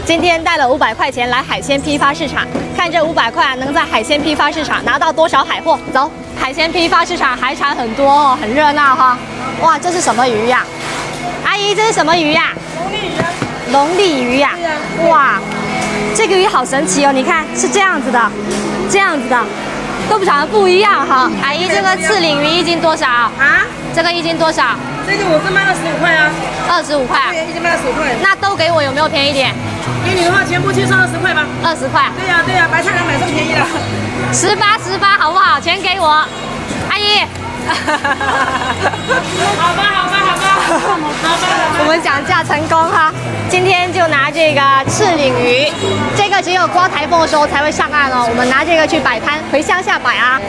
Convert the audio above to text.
今天带了500块钱来海鲜批发市场，看这500块能在海鲜批发市场拿到多少海货？走，海鲜批发市场海产很多哦，很热闹哈。哇，这是什么鱼呀？阿姨，这是什么鱼呀？龙利鱼啊。龙利鱼呀。对呀。哇，这个鱼好神奇哦！你看是这样子的，这样子的，都长得不一样哈。阿姨，这个赤鳞鱼一斤多少？啊？这个一斤多少？这个我是卖25块啊。25块。对，一斤卖25块。那都给我有没有便宜点？给你的话，全部就算20块吧。20块。对呀、对呀、白菜200这么便宜了。18好不好？钱给我，阿姨。好吧，好吧，好吧，好吧。我们讲价成功哈，今天就拿这个赤鳞鱼，这个只有刮台风的时候才会上岸哦。我们拿这个去摆摊，回乡下摆啊。